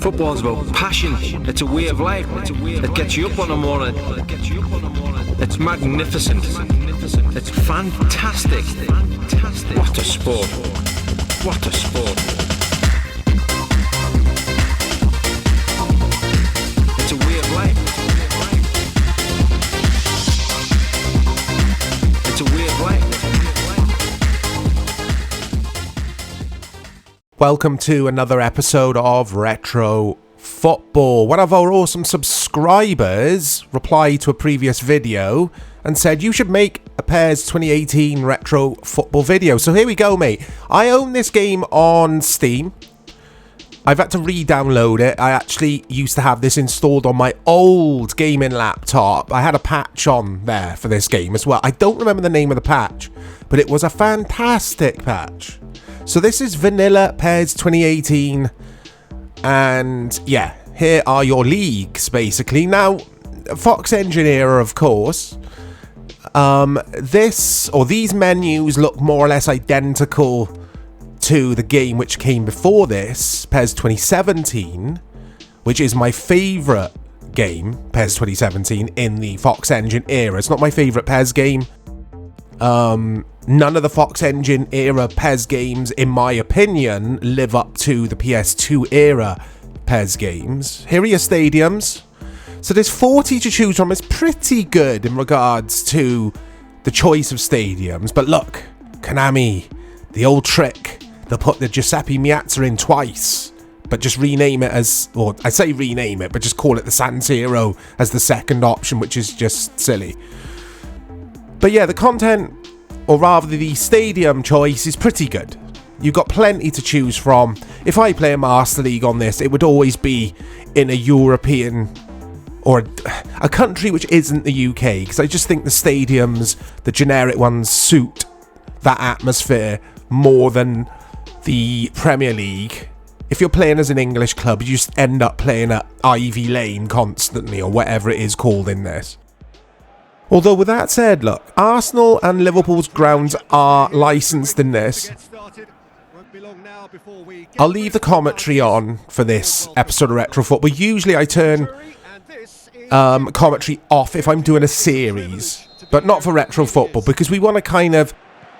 Football's about passion. It's a way of life. It gets you up on the morning. It's magnificent. It's fantastic. What a sport. What a sport. It's a way of life. It's a way of life. Welcome to another episode of Retro Football. One of our awesome subscribers replied to a previous video and said you should make a PES 2018 Retro Football video. So here we go, mate. I own this game on Steam. I've had to re-download it. I actually used to have this installed on my old gaming laptop. I had a patch on there for this game as well. I don't remember the name of the patch, but it was a fantastic patch. So this is Vanilla PES 2018, and yeah, here are your leagues, basically. Now, Fox Engine era, of course. These menus look more or less identical to the game which came before this, PES 2017, which is my favourite game, PES 2017, in the Fox Engine era. It's not my favourite PES game. None of the Fox Engine era PES games, in my opinion, live up to the PS2 era PES games. Here are your stadiums. So there's 40 to choose from. It's pretty good in regards to the choice of stadiums. But look, Konami, the old trick. They'll put the Giuseppe Meazza in twice, but just rename it as, or I say rename it, but just call it the San Siro as the second option, which is just silly. But yeah, the content, or rather the stadium choice, is pretty good. You've got plenty to choose from. If I play a Master League on this, it would always be in a European or a country which isn't the UK, because I just think the stadiums, the generic ones, suit that atmosphere more than the Premier League. If you're playing as an English club, you just end up playing at Ivy Lane constantly, or whatever it is called in this. Although with that said, look, Arsenal and Liverpool's grounds are licensed in this. I'll leave the commentary on for this episode of Retro Football. Usually I turn commentary off if I'm doing a series, but not for Retro Football, because we want to kind of...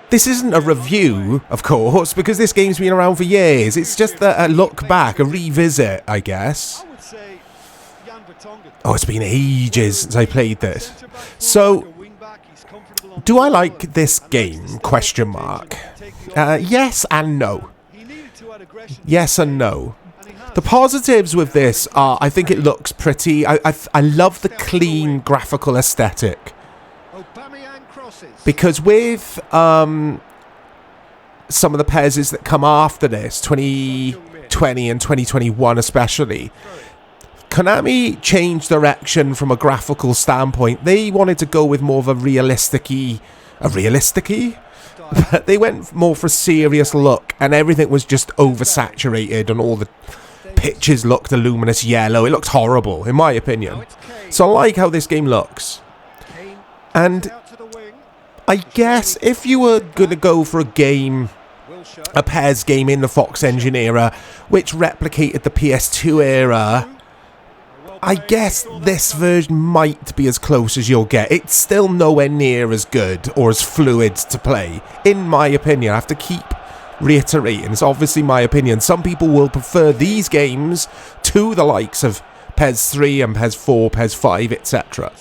This isn't a review, of course, because this game's been around for years. It's just a look back, a revisit, I guess. Oh, it's been ages since I played this. So, do I like this game? Question mark. Yes and no. Yes and no. The positives with this are, I think it looks pretty. I love the clean graphical aesthetic. Because with some of the PESs that come after this, 2020 and 2021 especially, Konami changed direction from a graphical standpoint. They wanted to go with more of a realistic-y? But they went more for a serious look, and everything was just oversaturated, and all the pictures looked a luminous yellow. It looked horrible, in my opinion. So I like how this game looks. And I guess if you were going to go for a PES game in the Fox Engine era, which replicated the PS2 era, I guess this version might be as close as you'll get. It's still nowhere near as good or as fluid to play, in my opinion. I have to keep reiterating, it's obviously my opinion. Some people will prefer these games to the likes of PES 3 and PES 4, PES 5, etc.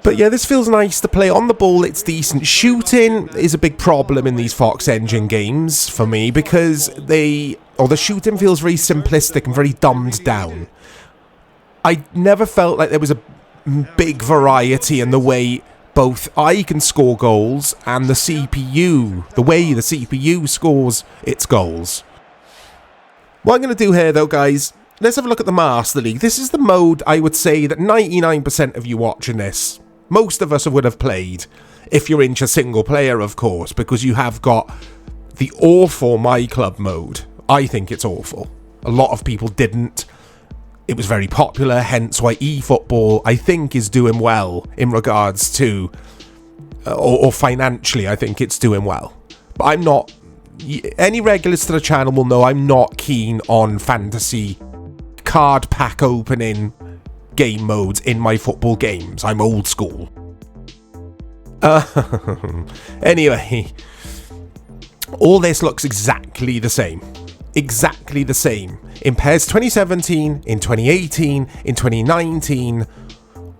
But yeah, this feels nice to play. On the ball, it's decent. Shooting is a big problem in these Fox Engine games for me, because the shooting feels very simplistic and very dumbed down. I never felt like there was a big variety in the way both I can score goals and the CPU, the way the CPU scores its goals. What I'm going to do here, though, guys, let's have a look at the Master League. This is the mode I would say that 99% of you watching this, most of us would have played, if you're into single player, of course, because you have got the awful My Club mode. I think it's awful. A lot of people didn't. It was very popular, hence why eFootball, I think, is doing well in regards to, or financially, I think it's doing well. But I'm not any regulars to the channel will know I'm not keen on fantasy card pack opening game modes in my football games. I'm old school. Anyway, all this looks exactly the same. Exactly the same. In PES 2017, in 2018, in 2019,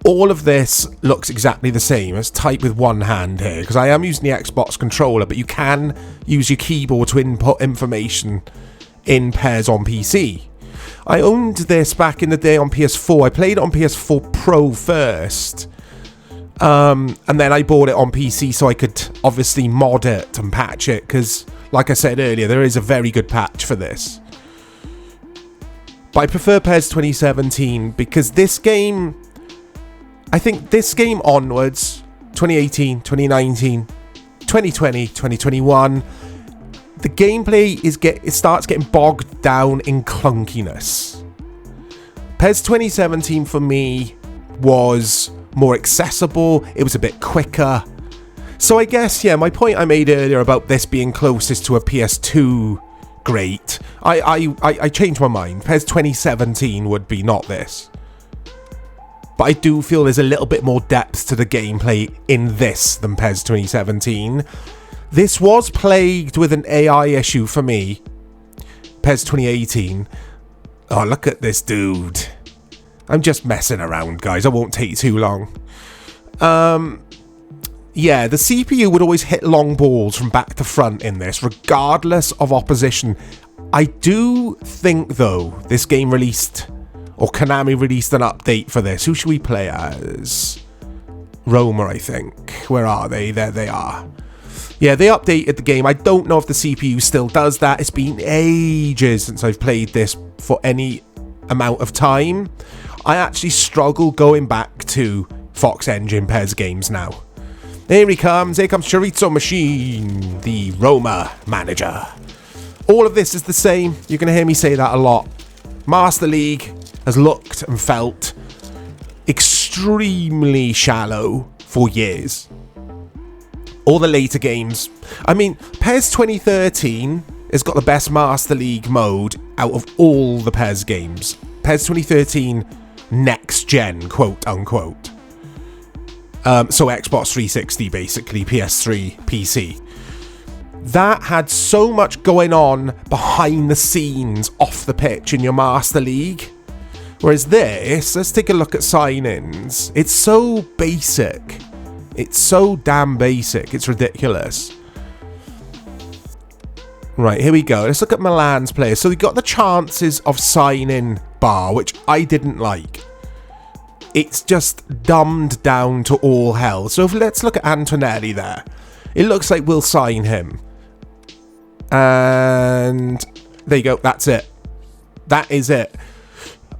all of this looks exactly the same. Let's type with one hand here, because I am using the Xbox controller, but you can use your keyboard to input information in PES on PC. I owned this back in the day on PS4. I played it on PS4 Pro first. And then I bought it on PC so I could obviously mod it and patch it, because like I said earlier, there is a very good patch for this. But I prefer PES 2017 because this game, I think this game onwards, 2018, 2019, 2020, 2021, the gameplay it starts getting bogged down in clunkiness. PES 2017 for me was more accessible, it was a bit quicker. So I guess, yeah, my point I made earlier about this being closest to a PS2 great, I changed my mind. PES 2017 would be not this. But I do feel there's a little bit more depth to the gameplay in this than PES 2017. This was plagued with an AI issue for me. PES 2018. Oh, look at this dude. I'm just messing around, guys. I won't take too long. Yeah, the CPU would always hit long balls from back to front in this, regardless of opposition. I do think, though, this game released, or Konami released an update for this. Who should we play as? Roma, I think. Where are they? There they are. Yeah, they updated the game. I don't know if the CPU still does that. It's been ages since I've played this for any amount of time. I actually struggle going back to Fox Engine PES games now. Here he comes. Here comes Chorizo Machine, the Roma manager. All of this is the same. You're going to hear me say that a lot. Master League has looked and felt extremely shallow for years. All the later games. I mean, PES 2013 has got the best Master League mode out of all the PES games. PES 2013 next gen, quote unquote. So Xbox 360 basically, PS3, PC. That had so much going on behind the scenes off the pitch in your Master League. Whereas this, let's take a look at sign-ins. It's so basic. It's so damn basic. It's ridiculous. Right, here we go. Let's look at Milan's players. So we got the chances of sign-in bar, which I didn't like. It's just dumbed down to all hell. So let's look at Antonelli there. It looks like we'll sign him. And there you go. That's it. That is it.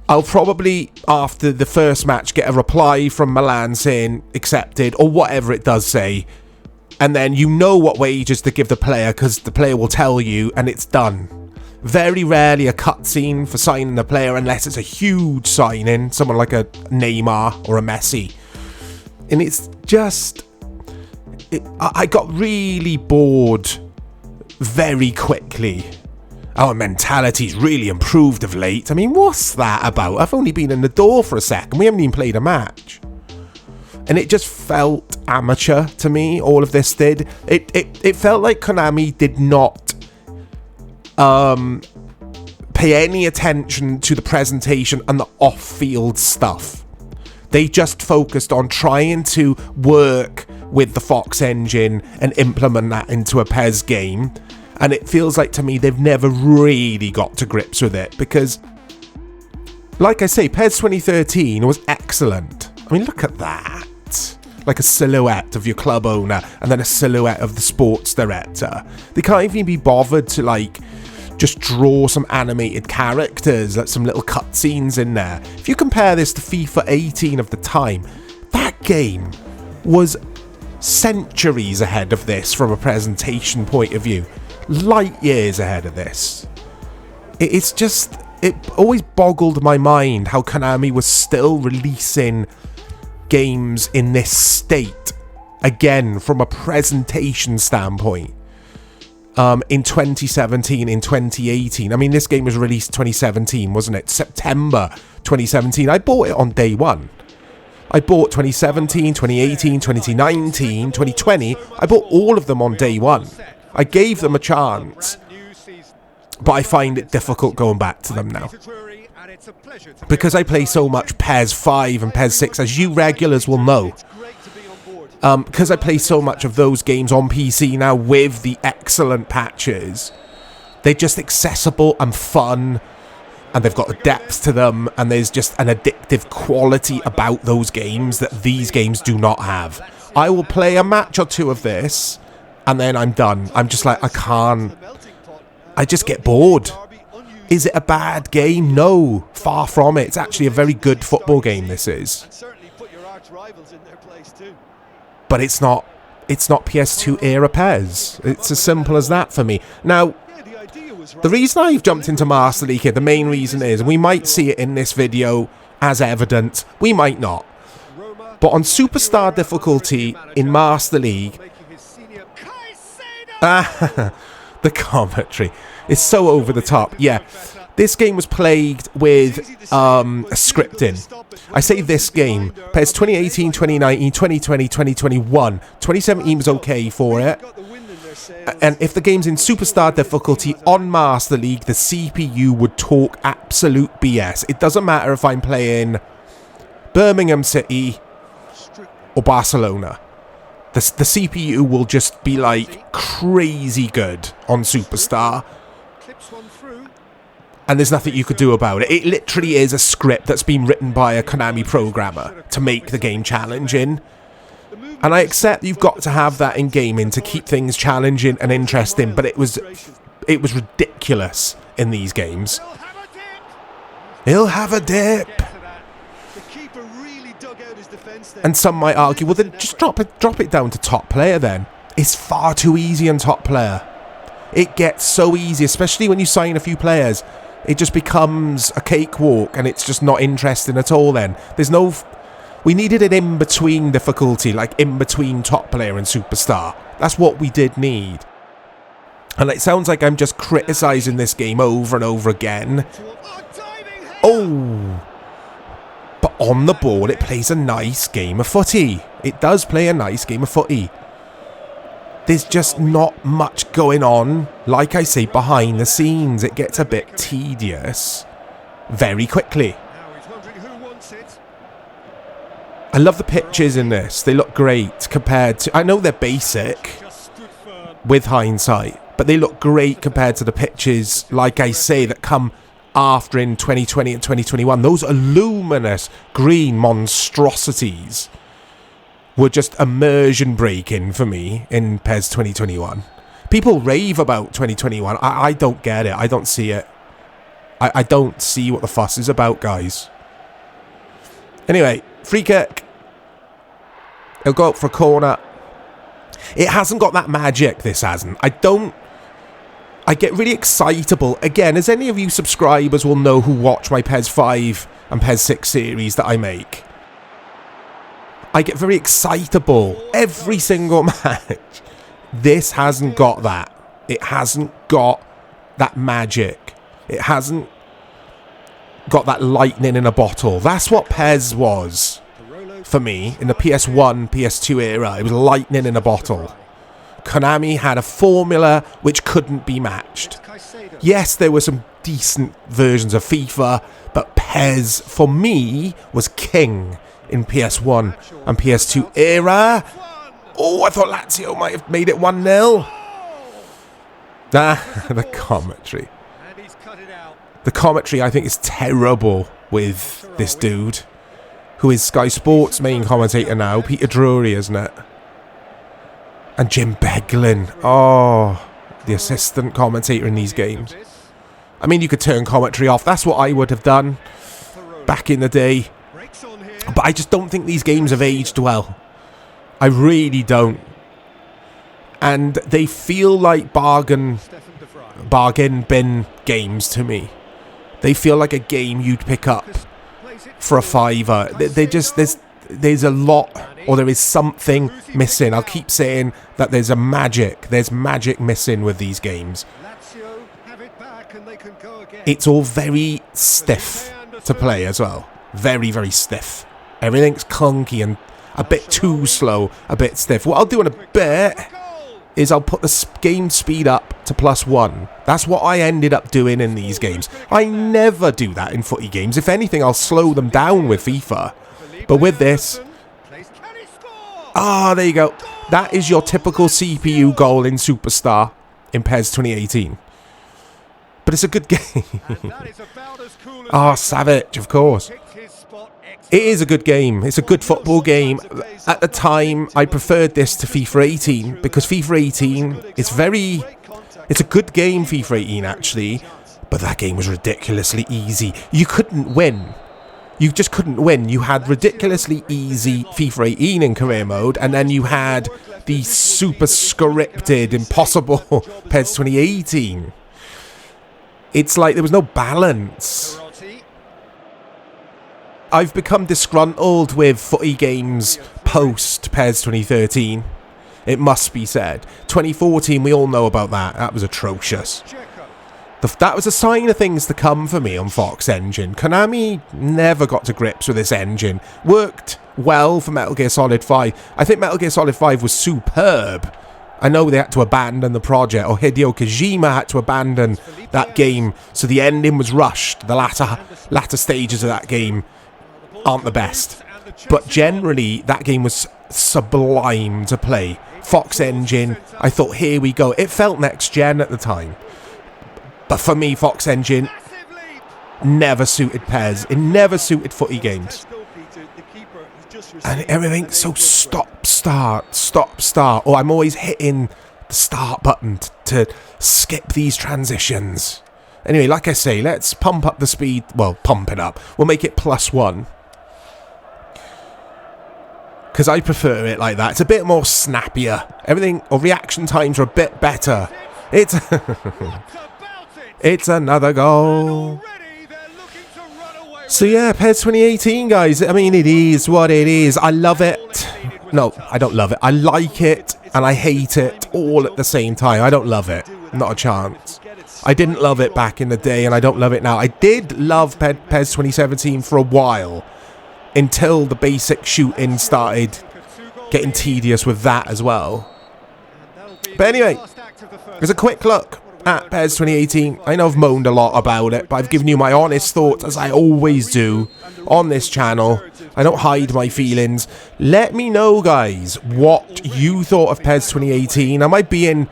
I'll probably, after the first match, get a reply from Milan saying accepted or whatever it does say. And then you know what wages to give the player because the player will tell you and it's done. Very rarely a cutscene for signing the player unless it's a huge sign-in, someone like a Neymar or a Messi. And it's just... I got really bored very quickly. Our mentality's really improved of late. I mean, what's that about? I've only been in the door for a second. We haven't even played a match. And it just felt amateur to me, all of this did. It felt like Konami did not pay any attention to the presentation and the off-field stuff. They just focused on trying to work with the Fox engine and implement that into a PES game. And it feels like to me they've never really got to grips with it because, like I say, PES 2013 was excellent. I mean, look at that. Like a silhouette of your club owner and then a silhouette of the sports director. They can't even be bothered to, like, just draw some animated characters, like some little cutscenes in there. If you compare this to FIFA 18 of the time, that game was centuries ahead of this from a presentation point of view. Light years ahead of this. It's just, it always boggled my mind how Konami was still releasing games in this state, again, from a presentation standpoint. in 2017, in 2018. I mean, this game was released 2017, wasn't it? September 2017. I bought it on day one. I bought 2017, 2018, 2019, 2020. I bought all of them on day one. I gave them a chance, but I find it difficult going back to them now. Because I play so much PES 5 and PES 6, as you regulars will know. Because I play so much of those games on PC now with the excellent patches, they're just accessible and fun, and they've got a depth to them, and there's just an addictive quality about those games that these games do not have. I will play a match or two of this, and then I'm done. I'm just like, I can't. I just get bored. Is it a bad game? No, far from it. It's actually a very good football game, this is. But it's not PS2 era PES. It's as simple as that for me. Now, the reason I've jumped into Master League here, the main reason is, and we might see it in this video as evident, we might not. But on Superstar difficulty in Master League, the commentary is so over the top. Yeah, this game was plagued with scripting. I say this game, PES 2018, 2019, 2020, 2021. 2017 was okay for it. And if the game's in Superstar difficulty on Master League, the CPU would talk absolute BS. It doesn't matter if I'm playing Birmingham City or Barcelona. The CPU will just be like crazy good on Superstar. And there's nothing you could do about it. It literally is a script that's been written by a Konami programmer to make the game challenging. And I accept you've got to have that in gaming to keep things challenging and interesting, but it was ridiculous in these games. He'll have a dip. And some might argue, well then just drop it down to top player then. It's far too easy on top player. It gets so easy, especially when you sign a few players. It just becomes a cakewalk and it's just not interesting at all then. There's no... We needed an in-between difficulty, like in-between top player and superstar. That's what we did need. And it sounds like I'm just criticising this game over and over again. Oh! But on the ball, it plays a nice game of footy. It does play a nice game of footy. There's just not much going on, like I say, behind the scenes. It gets a bit tedious very quickly. I love the pictures in this. They look great compared to... I know they're basic with hindsight, but they look great compared to the pictures, like I say, that come after in 2020 and 2021. Those luminous green monstrosities were just immersion breaking for me in PES 2021. People rave about 2021. I don't get it. I don't see it. I don't see what the fuss is about, guys. Anyway, free kick. He'll go up for a corner. It hasn't got that magic, this hasn't. I get really excitable. Again, as any of you subscribers will know who watch my PES 5 and PES 6 series that I make, I get very excitable every single match. This hasn't got that. It hasn't got that magic. It hasn't got that lightning in a bottle. That's what PES was for me in the PS1, PS2 era. It was lightning in a bottle. Konami had a formula which couldn't be matched. Yes, there were some decent versions of FIFA, but PES, for me, was king in PS1 and PS2 era. Oh, I thought Lazio might have made it 1-0. The commentary. The commentary, I think, is terrible with this dude, who is Sky Sports' main commentator now, Peter Drury, isn't it? And Jim Beglin. Oh, the assistant commentator in these games. I mean, you could turn commentary off. That's what I would have done back in the day. But I just don't think these games have aged well. I really don't. And they feel like bargain bin games to me. They feel like a game you'd pick up for a £5. They just there's a lot or there is something missing. I'll keep saying that there's magic missing with these games. It's all very stiff to play as well. Very, very stiff. Everything's clunky and a bit too slow, a bit stiff. What I'll do in a bit is I'll put the game speed up to +1. That's what I ended up doing in these games. I never do that in footy games. If anything, I'll slow them down with FIFA. But with this... there you go. That is your typical CPU goal in Superstar in PES 2018. But it's a good game. Savage, of course. It is a good game. It's a good football game. At the time, I preferred this to FIFA 18 because FIFA 18 it's a good game, FIFA 18 actually, but that game was ridiculously easy. You couldn't win. You just couldn't win. You had ridiculously easy FIFA 18 in career mode, and then you had the super scripted, impossible PES 2018. It's like there was no balance. I've become disgruntled with footy games post PES 2013. It must be said. 2014, we all know about that. That was atrocious. That was a sign of things to come for me on Fox Engine. Konami never got to grips with this engine. Worked well for Metal Gear Solid 5. I think Metal Gear Solid 5 was superb. I know they had to abandon the project, or Hideo Kojima had to abandon that game, so the ending was rushed. The latter stages of that game aren't the best. But generally, that game was sublime to play. Fox Engine, I thought, here we go. It felt next gen at the time. But for me, Fox Engine never suited PES. It never suited footy games. And everything's so stop, start. Or I'm always hitting the start button to skip these transitions. Anyway, like I say, let's pump up the speed. Well, pump it up. We'll make it +1. Because I prefer it like that. It's a bit more snappier. Everything, or reaction times are a bit better. It's... It's another goal. So yeah, PES 2018, guys. I mean, it is what it is. I love it. No, I don't love it. I like it and I hate it all at the same time. I don't love it. Not a chance. I didn't love it back in the day and I don't love it now. I did love PES 2017 for a while, until the basic shooting started getting tedious with that as well. But anyway, there's a quick look at PES 2018. I know I've moaned a lot about it, but I've given you my honest thoughts, as I always do on this channel. I don't hide my feelings. Let me know, guys, what you thought of PES 2018. Am I being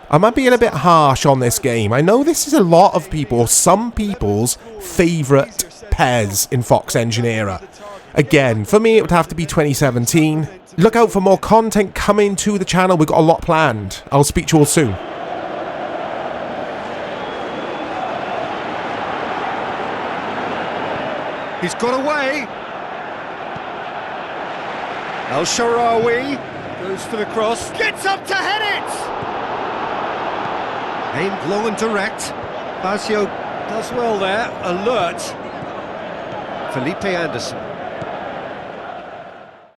a bit harsh on this game? I know this is a lot of people, some people's favourite PES in Fox Engine era. Again, for me, it would have to be 2017. Look out for more content coming to the channel. We've got a lot planned. I'll speak to you all soon. He's got away. El Shaarawy goes for the cross. Gets up to head it. Aimed long and direct. Fazio does well there. Alert. Felipe Anderson.